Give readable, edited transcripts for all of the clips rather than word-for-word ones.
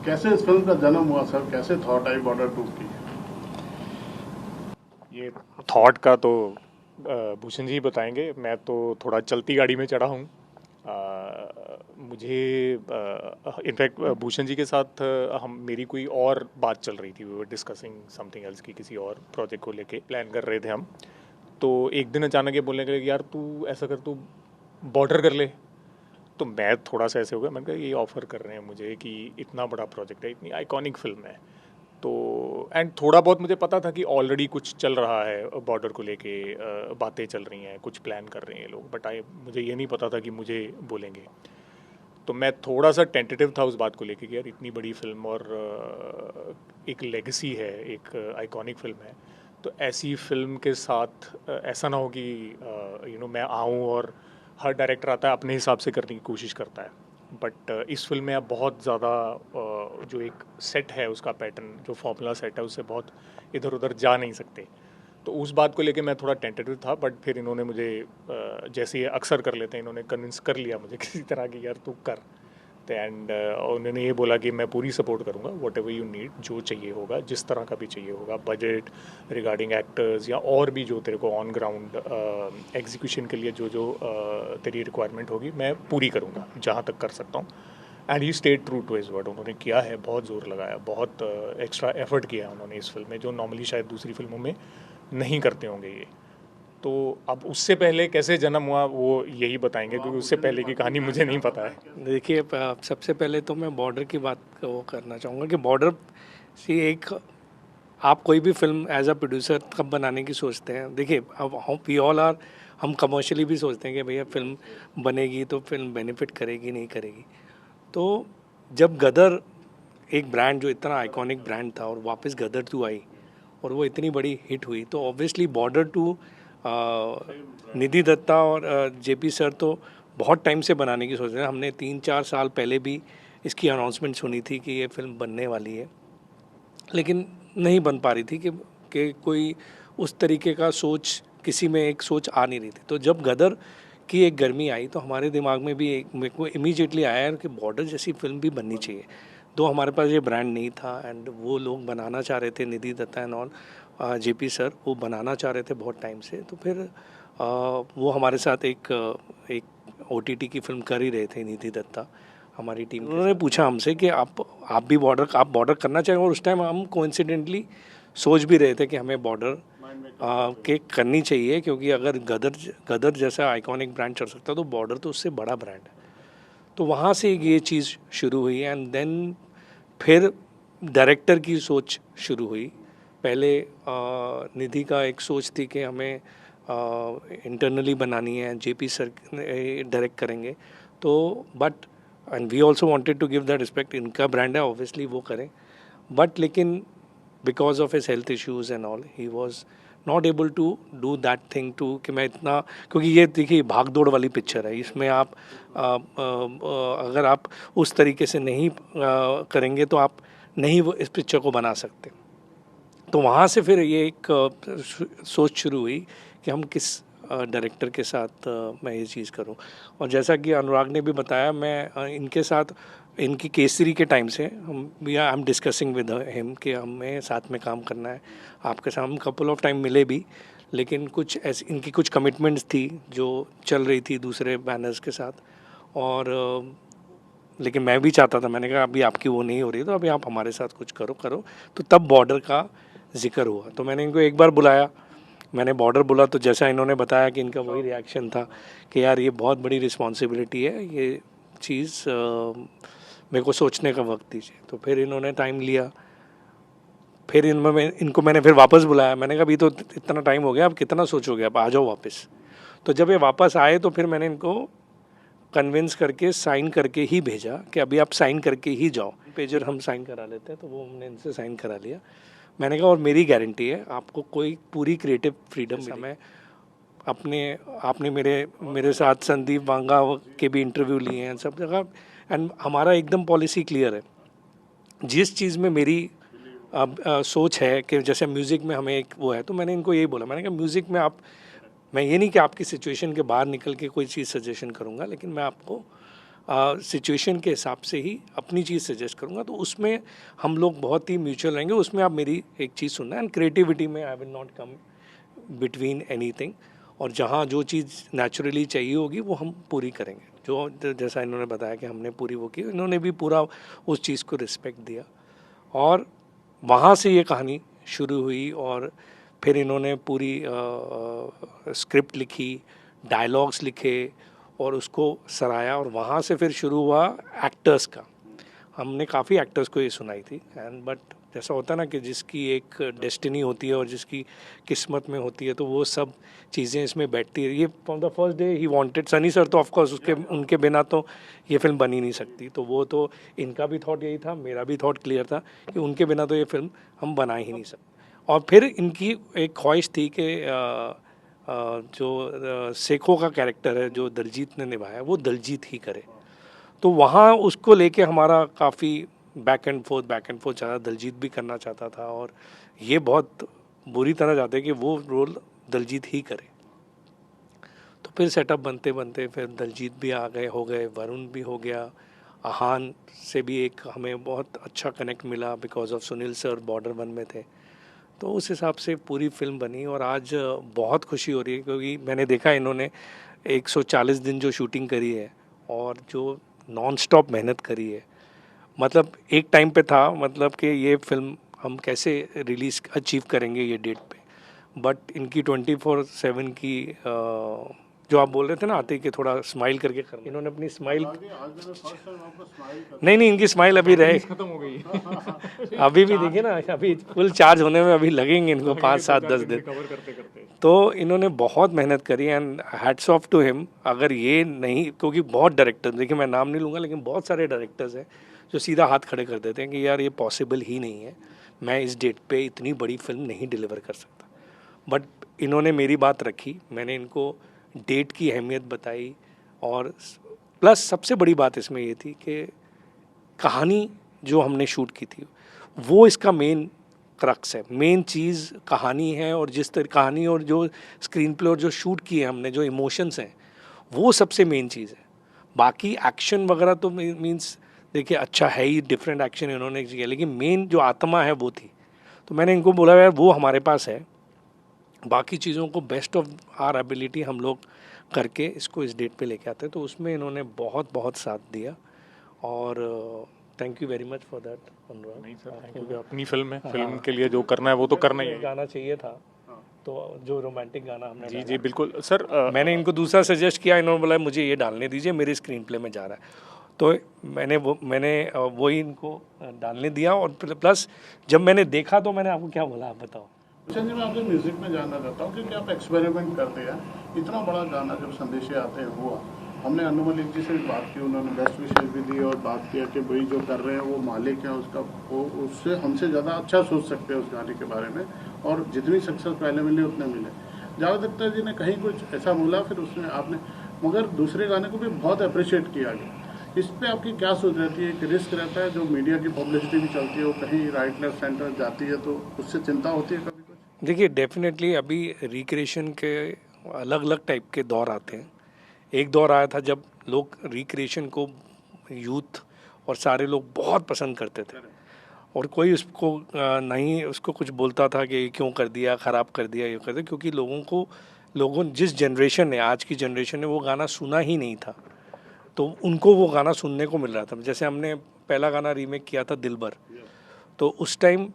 कैसे इस फिल्म का जन्म हुआ सर, कैसे थॉट आई बॉर्डर टू की? ये थॉट का तो भूषण जी बताएंगे। मैं तो थोड़ा चलती गाड़ी में चढ़ा हूँ। मुझे इनफैक्ट भूषण जी के साथ हम मेरी कोई और बात चल रही थी। We were discussing something else की किसी और प्रोजेक्ट को लेके प्लान कर रहे थे हम। तो एक दिन अचानक ये बोलने लगे कि यार तू ऐसा कर, तू बॉर्डर कर ले। तो मैं थोड़ा सा ऐसे हो गया, मैंने कहा ये ऑफ़र कर रहे हैं मुझे कि इतना बड़ा प्रोजेक्ट है, इतनी आइकॉनिक फिल्म है। तो एंड थोड़ा बहुत मुझे पता था कि ऑलरेडी कुछ चल रहा है बॉर्डर को लेके, बातें चल रही हैं, कुछ प्लान कर रहे हैं लोग, बट मुझे ये नहीं पता था कि मुझे बोलेंगे। तो मैं थोड़ा सा टेंटेटिव था उस बात को लेके कि यार इतनी बड़ी फिल्म और एक लेगेसी है, एक आइकॉनिक फिल्म है। तो ऐसी फिल्म के साथ ऐसा ना हो कि मैं आऊँ और हर डायरेक्टर आता है अपने हिसाब से करने की कोशिश करता है। बट इस फिल्म में आप बहुत ज़्यादा जो एक सेट है उसका पैटर्न, जो फॉर्मूला सेट है, उससे बहुत इधर उधर जा नहीं सकते। तो उस बात को लेके मैं थोड़ा टेंटेटिव था, बट फिर इन्होंने मुझे जैसे ये अक्सर कर लेते हैं, इन्होंने कन्विंस कर लिया मुझे किसी तरह की यार तू कर। तो एंड उन्होंने ये बोला कि मैं पूरी सपोर्ट करूँगा, वट एवर यू नीड, जो चाहिए होगा, जिस तरह का भी चाहिए होगा, बजट रिगार्डिंग एक्टर्स या और भी जो तेरे को ऑन ग्राउंड एग्जीक्यूशन के लिए जो जो तेरी रिक्वायरमेंट होगी मैं पूरी करूँगा जहाँ तक कर सकता हूँ। And he stayed true to his word. उन्होंने किया है, बहुत जोर लगाया, बहुत एक्स्ट्रा एफर्ट किया है उन्होंने इस फिल्म में, जो नॉर्मली शायद दूसरी फिल्मों में नहीं करते होंगे ये। तो अब उससे पहले कैसे जन्म हुआ वो यही बताएंगे, क्योंकि उससे पहले की कहानी मुझे नहीं पता है। देखिए, सबसे पहले तो मैं बॉर्डर की बात वो करना चाहूँगा कि बॉर्डर सी एक, आप कोई भी फिल्म एज अ प्रोड्यूसर कब बनाने की सोचते हैं। देखिए, अब हम वी ऑल आर, हम कमर्शियली भी सोचते हैं कि भैया फिल्म बनेगी तो फिल्म बेनिफिट करेगी नहीं करेगी। तो जब गदर, एक ब्रांड जो इतना आइकॉनिक ब्रांड था, और वापस गदर 2 आई और वो इतनी बड़ी हिट हुई, तो ऑब्वियसली बॉर्डर 2 निधि दत्ता और जेपी सर तो बहुत टाइम से बनाने की सोच रहे हैं। हमने 3-4 साल पहले भी इसकी अनाउंसमेंट सुनी थी कि ये फिल्म बनने वाली है, लेकिन नहीं बन पा रही थी कि कोई उस तरीके का सोच, किसी में एक सोच आ नहीं रही थी। तो जब गदर की एक गर्मी आई तो हमारे दिमाग में भी एक, मेरे को इमीडिएटली आया कि बॉर्डर जैसी फिल्म भी बननी चाहिए। तो हमारे पास ये ब्रांड नहीं था, एंड वो लोग बनाना चाह रहे थे, Nidhi Datta and all, JP sir वो बनाना चाह रहे थे बहुत टाइम से। तो फिर वो हमारे साथ एक ओटीटी की फिल्म कर ही रहे थे, निधि दत्ता हमारी टीम। उन्होंने पूछा हमसे कि आप भी बॉर्डर करना चाहेंगे, और उस टाइम हम कोइंसिडेंटली सोच भी रहे थे कि हमें बॉर्डर के करनी चाहिए, क्योंकि अगर गदर जैसा आइकॉनिक ब्रांड चल सकता तो बॉर्डर तो उससे बड़ा ब्रांड है। तो वहाँ से ये चीज़ शुरू हुई, एंड देन फिर डायरेक्टर की सोच शुरू हुई। पहले निधि का एक सोच थी कि हमें इंटरनली बनानी है, जेपी सर डायरेक्ट करेंगे। तो but and we also wanted to give that respect, इनका ब्रांड है ऑब्वियसली वो करें, बट लेकिन because of his health issues and all he was not able to do that thing too, कि मैं इतना, क्योंकि ये देखिए भाग दौड़ वाली पिक्चर है, इसमें आप अगर आप उस तरीके से नहीं करेंगे तो आप नहीं वो इस पिक्चर को बना सकते। तो वहाँ से फिर ये एक सोच शुरू हुई कि हम किस डायरेक्टर के साथ मैं ये चीज़ करूं। और जैसा कि अनुराग ने भी बताया, मैं इनके साथ, इनकी केसरी के टाइम से I am discussing with him कि हमें साथ में काम करना है आपके साथ। हम कपल ऑफ टाइम मिले भी, लेकिन कुछ ऐसी इनकी कुछ कमिटमेंट्स थी जो चल रही थी दूसरे बैनर्स के साथ, और लेकिन मैं भी चाहता था, मैंने कहा अभी आपकी वो नहीं हो रही तो अभी आप हमारे साथ कुछ करो। तो तब बॉर्डर का जिक्र हुआ, तो मैंने इनको एक बार बुलाया, मैंने बॉर्डर बोला, तो जैसा इन्होंने बताया कि इनका वही रिएक्शन था कि यार ये बहुत बड़ी रिस्पॉन्सिबिलिटी है, ये चीज़ मेरे को सोचने का वक्त दीजिए। तो फिर इन्होंने टाइम लिया, फिर इनको मैंने फिर वापस बुलाया, मैंने कहा अभी तो इतना टाइम हो गया, अब कितना सोचोगे, आप आ जाओ वापस। तो जब ये वापस आए तो फिर मैंने इनको कन्विंस करके साइन करके ही भेजा कि अभी आप साइन करके ही जाओ, पेजर हम साइन करा लेते हैं, तो वो हमने इनसे साइन करा लिया। मैंने कहा और मेरी गारंटी है आपको कोई पूरी क्रिएटिव फ्रीडम समय आपने मेरे साथ संदीप वांगा के भी इंटरव्यू लिए हैं सब जगह, एंड हमारा एकदम पॉलिसी क्लियर है। जिस चीज़ में मेरी सोच है कि जैसे म्यूज़िक में हमें एक वो है, तो मैंने इनको यही बोला, मैंने कहा म्यूज़िक में मैं ये नहीं कि आपकी सिचुएशन के बाहर निकल के कोई चीज़ सजेशन करूँगा, लेकिन मैं आपको सिचुएशन के हिसाब से ही अपनी चीज़ सजेस्ट करूँगा, तो उसमें हम लोग बहुत ही म्यूचुअल रहेंगे। उसमें आप मेरी एक चीज़ सुनना, एंड क्रिएटिविटी में I will not come between anything, और जहाँ जो चीज़ नेचुरली चाहिए होगी वो हम पूरी करेंगे। जो जैसा इन्होंने बताया कि हमने पूरी वो की, इन्होंने भी पूरा उस चीज़ को रिस्पेक्ट दिया, और वहाँ से ये कहानी शुरू हुई। और फिर इन्होंने पूरी स्क्रिप्ट लिखी, डायलॉग्स लिखे और उसको सराहा, और वहाँ से फिर शुरू हुआ एक्टर्स का। हमने काफ़ी एक्टर्स को ये सुनाई थी, एंड बट जैसा होता है ना कि जिसकी एक डेस्टिनी होती है और जिसकी किस्मत में होती है, तो वो सब चीज़ें इसमें बैठती है। ये from the first day he wanted Sunny sir, तो ऑफकोर्स उसके उनके बिना तो ये फिल्म बनी नहीं सकती। तो वो तो इनका भी थॉट यही था, मेरा भी थॉट क्लियर था कि उनके बिना तो ये फिल्म हम बना ही नहीं सकते। और फिर इनकी एक ख्वाहिश थी कि जो सेखो का कैरेक्टर है जो दलजीत ने निभाया, वो दलजीत ही करे। तो वहाँ उसको लेके हमारा काफ़ी बैक एंड फोर्थ चला। दलजीत भी करना चाहता था, और ये बहुत बुरी तरह चाहते कि वो रोल दलजीत ही करे। तो फिर सेटअप बनते बनते फिर दलजीत भी आ गए, हो गए, वरुण भी हो गया, आहान से भी एक हमें बहुत अच्छा कनेक्ट मिला because of Sunil sir border 1 में थे। तो उस हिसाब से पूरी फिल्म बनी, और आज बहुत खुशी हो रही है क्योंकि मैंने देखा इन्होंने 140 दिन जो शूटिंग करी है और जो नॉन स्टॉप मेहनत करी है। मतलब एक टाइम पे था मतलब कि ये फिल्म हम कैसे रिलीज़ अचीव करेंगे ये डेट पे, बट इनकी 24/7 की जो आप बोल रहे थे ना आते कि थोड़ा स्माइल करके करना, इन्होंने अपनी स्माइल, आज मैंने फर्स्ट टाइम आपको स्माइल कर नहीं इनकी स्माइल अभी रहे, खत्म हो गई। अभी भी देखिए ना, अभी फुल चार्ज होने में अभी लगेंगे इनको 5-7-10 दिन। कवर करते करते तो इन्होंने बहुत मेहनत करी, and hats off to him. अगर ये नहीं, क्योंकि बहुत डायरेक्टर, देखिए मैं नाम नहीं लूँगा, लेकिन बहुत सारे डायरेक्टर्स हैं जो सीधा हाथ खड़े कर देते हैं कि यार ये पॉसिबल ही नहीं है, मैं इस डेट पे इतनी बड़ी फिल्म नहीं डिलीवर कर सकता। बट इन्होंने मेरी बात रखी, मैंने इनको डेट की अहमियत बताई, और प्लस सबसे बड़ी बात इसमें ये थी कि कहानी जो हमने शूट की थी वो इसका मेन क्रक्स है, मेन चीज़ कहानी है। और जिस तरह कहानी और जो स्क्रीन प्ले और जो शूट किए हमने, जो इमोशंस हैं, वो सबसे मेन चीज़ है। बाकी एक्शन वगैरह तो मीन्स देखिए अच्छा है ही, डिफरेंट एक्शन इन्होंने किया, लेकिन मेन जो आत्मा है वो थी। तो मैंने इनको बोला यार वो हमारे पास है, बाकी चीज़ों को बेस्ट ऑफ आर एबिलिटी हम लोग करके इसको इस डेट पे लेके आते हैं। तो उसमें इन्होंने बहुत बहुत साथ दिया, और thank you very much for that Anurag. नहीं सर, थैंक यू। अपनी फिल्म है, फिल्म के लिए जो करना है वो तो करना ही है। गाना चाहिए था, तो जो रोमांटिक गाना हमने जी डाला। जी बिल्कुल सर। मैंने इनको दूसरा सजेस्ट किया, इन्होंने बोला मुझे ये डालने दीजिए, मेरे स्क्रीन प्ले में जा रहा है। तो मैंने वही इनको डालने दिया, और प्लस जब मैंने देखा तो मैंने आपको क्या बोला, आप बताओ। भूषण जी, मैं आपसे म्यूजिक में जानना चाहता हूँ क्योंकि आप एक्सपेरिमेंट करते हैं। इतना बड़ा गाना जब संदेशे आते हैं हुआ, हमने अनु मलिक जी से भी बात की, उन्होंने बेस्ट विशेष भी दी और बात किया कि भाई जो कर रहे हैं वो मालिक है उसका, वो उससे हमसे ज़्यादा अच्छा सोच सकते हैं उस गाने के बारे में, और जितनी सक्सेस पहले मिली उतने मिले। जावेद अख्तर जी ने कहीं कुछ ऐसा बोला, फिर उसने आपने, मगर दूसरे गाने को भी बहुत अप्रिशिएट किया गया। इस पे आपकी क्या सोच रहती है कि रिस्क रहता है, जो मीडिया की पब्लिसिटी भी चलती है वो कहीं राइट लेफ्ट सेंटर जाती है, तो उससे चिंता होती है कभी कुछ? देखिए डेफिनेटली अभी रिक्रिएशन के अलग अलग टाइप के दौर आते हैं। एक दौर आया था जब लोग रिक्रिएशन को, यूथ और सारे लोग बहुत पसंद करते थे, और कोई उसको नहीं उसको कुछ बोलता था कि क्यों कर दिया, ख़राब कर दिया, ये कर दिया, क्योंकि लोगों जिस जनरेशन ने, आज की जनरेशन ने वो गाना सुना ही नहीं था, तो उनको वो गाना सुनने को मिल रहा था। जैसे हमने पहला गाना रीमेक किया था दिलबर, तो उस टाइम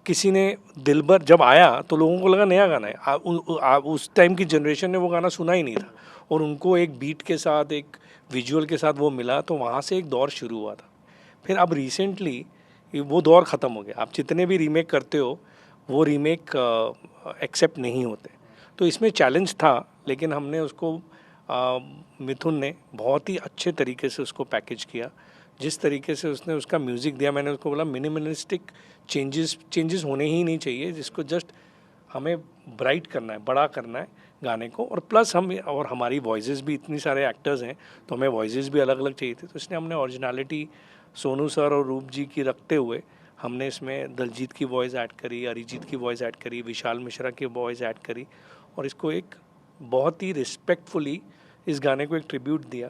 किसी ने दिलबर जब आया तो लोगों को लगा नया गाना है। उस टाइम की जनरेशन ने वो गाना सुना ही नहीं था, और उनको एक बीट के साथ, एक विजुअल के साथ वो मिला, तो वहाँ से एक दौर शुरू हुआ था। फिर अब रिसेंटली वो दौर ख़त्म हो गया। आप जितने भी रीमेक करते हो वो रीमेक एक्सेप्ट नहीं होते। तो इसमें चैलेंज था, लेकिन हमने उसको मिथुन ने बहुत ही अच्छे तरीके से उसको पैकेज किया। जिस तरीके से उसने उसका म्यूज़िक दिया, मैंने उसको बोला मिनिमलिस्टिक चेंजेस होने ही नहीं चाहिए, जिसको जस्ट हमें ब्राइट करना है, बड़ा करना है गाने को, और प्लस हम और हमारी वॉइसेस भी, इतनी सारे एक्टर्स हैं तो हमें वॉइसेस भी अलग अलग चाहिए थे। तो इसलिए हमने ओरिजिनलिटी सोनू सर और रूप जी की रखते हुए हमने इसमें दलजीत की वॉइस ऐड करी, अरिजीत की वॉइस ऐड करी, विशाल मिश्रा की वॉइस ऐड करी, और इसको एक बहुत ही रिस्पेक्टफुली इस गाने को एक ट्रिब्यूट दिया।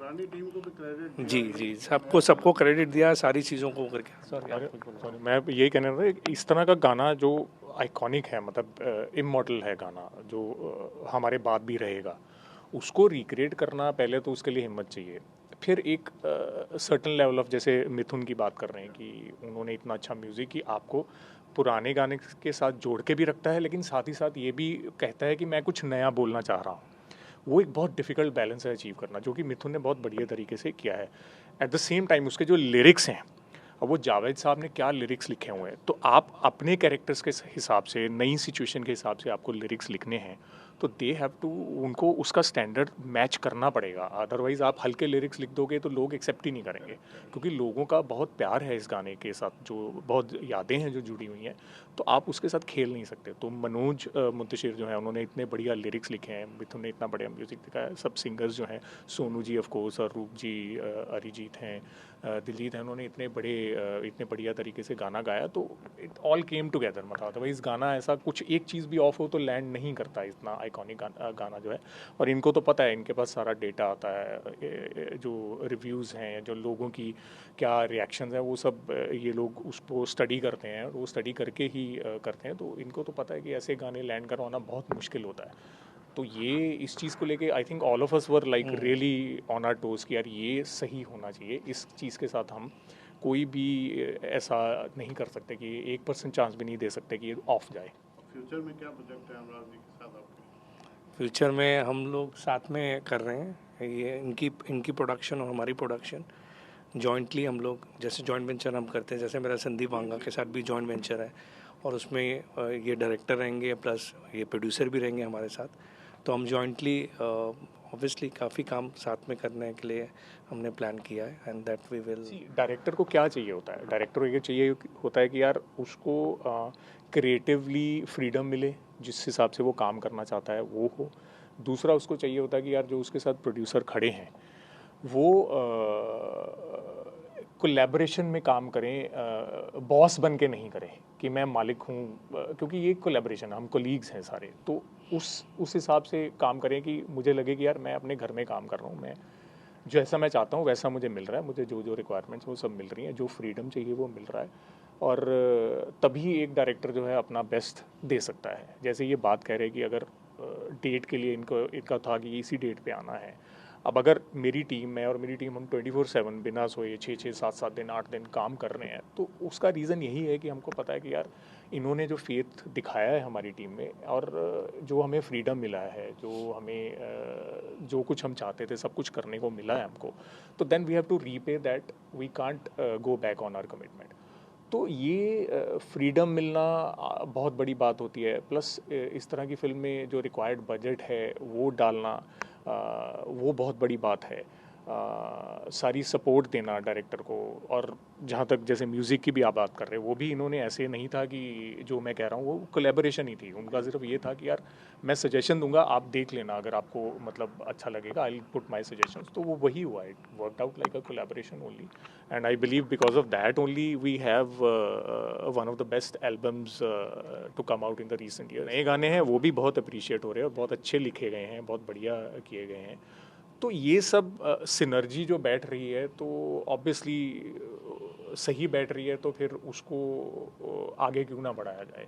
पुरानी टीम को भी क्रेडिट जी सबको क्रेडिट दिया सारी चीज़ों को करके। सॉरी मैं यही कहने रहा था, इस तरह का गाना जो आइकॉनिक है, मतलब इमॉर्टल है गाना, जो हमारे बाद भी रहेगा, उसको रिक्रिएट करना, पहले तो उसके लिए हिम्मत चाहिए। फिर एक सर्टन लेवल ऑफ, जैसे मिथुन की बात कर रहे हैं कि उन्होंने इतना अच्छा म्यूज़िक कि आपको पुराने गाने के साथ जोड़ के भी रखता है, लेकिन साथ ही साथ ये भी कहता है कि मैं कुछ नया बोलना चाह रहा हूँ। वो एक बहुत डिफ़िकल्ट बैलेंस है अचीव करना, जो कि मिथुन ने बहुत बढ़िया तरीके से किया है। एट द सेम टाइम उसके जो लिरिक्स हैं, अब वो जावेद साहब ने क्या लिरिक्स लिखे हुए हैं, तो आप अपने कैरेक्टर्स के हिसाब से, नई सिचुएशन के हिसाब से आपको लिरिक्स लिखने हैं, तो दे हैव टू, उनको उसका स्टैंडर्ड मैच करना पड़ेगा। अदरवाइज़ आप हल्के लिरिक्स लिख दोगे तो लोग एक्सेप्ट ही नहीं करेंगे, क्योंकि लोगों का बहुत प्यार है इस गाने के साथ, जो बहुत यादें हैं जो जुड़ी हुई हैं, तो आप उसके साथ खेल नहीं सकते। तो मनोज मुंतशिर जो है, उन्होंने इतने बढ़िया लिरिक्स लिखे हैं, मिथुन ने इतना बढ़िया म्यूज़िक दिखाया है, सब सिंगर्स जो हैं, सोनू जी ऑफ कोर्स, और रूप जी, अरिजीत हैं, दिलजीत हैं, उन्होंने इतने बढ़िया तरीके से गाना गाया, तो इट ऑल केम टुगेदर। मतलब अदरवाइज़ गाना ऐसा कुछ एक चीज़ भी ऑफ हो तो लैंड नहीं करता इतना आइकॉनिक गाना जो है। और इनको तो पता है, इनके पास सारा डेटा आता है, जो रिव्यूज़ हैं, जो लोगों की क्या रिएक्शंस हैं, वो सब ये लोग उसको स्टडी करते हैं, और वो स्टडी करके ही करते हैं। तो इनको तो पता है कि ऐसे गाने लैंड करवाना बहुत मुश्किल होता है। तो ये इस चीज़ को लेके I think all of us were like really on our toes कि यार ये सही होना चाहिए। इस चीज़ के साथ हम कोई भी ऐसा नहीं कर सकते कि 1% चांस भी नहीं दे सकते कि ये ऑफ जाए। फ्यूचर में क्या प्रोजेक्ट है अनुराग जी के साथ आपके? फ्यूचर में हम लोग साथ में कर रहे हैं ये, इनकी प्रोडक्शन और हमारी प्रोडक्शन जॉइंटली हम लोग, जैसे जॉइंट वेंचर हम करते हैं, जैसे मेरा संदीप वांगा के साथ भी जॉइंट वेंचर है, और उसमें ये डायरेक्टर रहेंगे प्लस ये प्रोड्यूसर भी रहेंगे हमारे साथ। तो हम जॉइंटली ऑब्वियसली काफ़ी काम साथ में करने के लिए हमने प्लान किया है, and that we will. Director को क्या चाहिए होता है? डायरेक्टर को ये चाहिए होता है कि यार उसको क्रिएटिवली फ्रीडम मिले, जिस हिसाब से वो काम करना चाहता है वो हो। दूसरा, उसको चाहिए होता है कि यार जो उसके साथ प्रोड्यूसर खड़े हैं वो कोलैबोरेशन में काम करें, बॉस बन के नहीं करें कि मैं मालिक हूँ, क्योंकि ये कोलैबोरेशन है, हम कोलीग्स हैं सारे। तो उस हिसाब से काम करें कि मुझे लगे कि यार मैं अपने घर में काम कर रहा हूँ, मैं जैसा मैं चाहता हूँ वैसा मुझे मिल रहा है, मुझे जो रिक्वायरमेंट्स वो सब मिल रही हैं, जो फ्रीडम चाहिए वो मिल रहा है, और तभी एक डायरेक्टर जो है अपना बेस्ट दे सकता है। जैसे ये बात कह रहे हैं कि अगर डेट के लिए इनका था कि इसी डेट पे आना है। अब अगर मेरी टीम है और मेरी टीम हम 24/7 बिना सोए 6-6, 7-7 दिन, 8 दिन काम कर रहे हैं, तो उसका रीज़न यही है कि हमको पता है कि यार इन्होंने जो फेथ दिखाया है हमारी टीम में, और जो हमें फ्रीडम मिला है, जो हमें जो कुछ हम चाहते थे सब कुछ करने को मिला है हमको, तो then we have to repay that, we can't go back on our commitment. तो ये फ्रीडम मिलना बहुत बड़ी बात होती है। प्लस इस तरह की फिल्म में जो रिक्वायर्ड बजट है वो डालना, वो बहुत बड़ी बात है। सारी सपोर्ट देना डायरेक्टर को। और जहाँ तक जैसे म्यूज़िक की भी आप बात कर रहे हैं, वो भी इन्होंने ऐसे नहीं था कि जो मैं कह रहा हूँ वो कोलैबोरेशन ही थी। उनका सिर्फ ये था कि यार मैं सजेशन दूंगा, आप देख लेना, अगर आपको मतलब अच्छा लगेगा, I will put my suggestions. तो वो वही हुआ, it worked out like a collaboration only, and I believe because of that only we have one of the best albums to come out in the recent year. नए गाने हैं वो भी बहुत अप्रिशिएट हो रहे हैं और बहुत अच्छे लिखे गए हैं, बहुत बढ़िया किए गए हैं। तो ये सब सिनर्जी जो बैठ रही है, तो ऑब्वियसली सही बैठ रही है, तो फिर उसको आगे क्यों ना बढ़ाया जाए।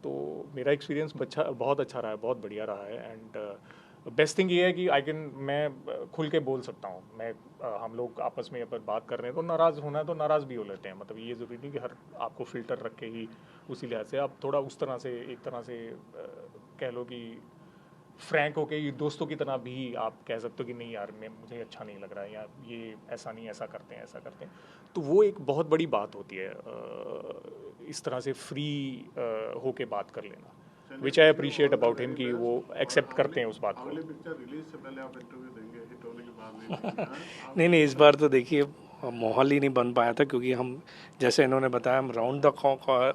तो मेरा एक्सपीरियंस बहुत अच्छा रहा है, बहुत बढ़िया रहा है। एंड बेस्ट थिंग ये है कि मैं खुल के बोल सकता हूँ। हम लोग आपस में अगर बात कर रहे हैं तो नाराज़ होना है तो नाराज़ भी हो लेते हैं। मतलब ये ज़रूरी नहीं कि हर आपको फ़िल्टर रख के ही उसी लिहाज से आप थोड़ा उस तरह से, एक तरह से कह लो कि फ्रैंक होके दोस्तों की तरह भी आप कह सकते हो कि नहीं यार मुझे अच्छा नहीं लग रहा है, या ये ऐसा नहीं, ऐसा करते हैं, ऐसा करते हैं। तो वो एक बहुत बड़ी बात होती है, इस तरह से फ्री होके बात कर लेना, विच आई अप्रिशिएट अबाउट हिम कि वो एक्सेप्ट करते हैं उस बात को। अगली पिक्चर रिलीज से पहले आप इंटरव्यू देंगे, हिट होने के बाद नहीं? नहीं, इस बार तो देखिए माहौल ही नहीं बन पाया था, क्योंकि हम, जैसे इन्होंने बताया, हम राउंड द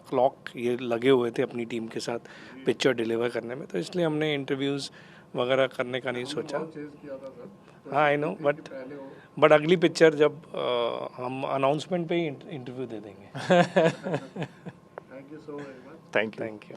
क्लॉक ये लगे हुए थे अपनी टीम के साथ पिक्चर डिलीवर करने में, तो इसलिए हमने इंटरव्यूज़ वगैरह करने का नहीं सोचा। चेज किया था सर। हाँ, आई नो, बट अगली पिक्चर जब हम अनाउंसमेंट पे ही इंटरव्यू दे देंगे। Thank you so very much. Thank you.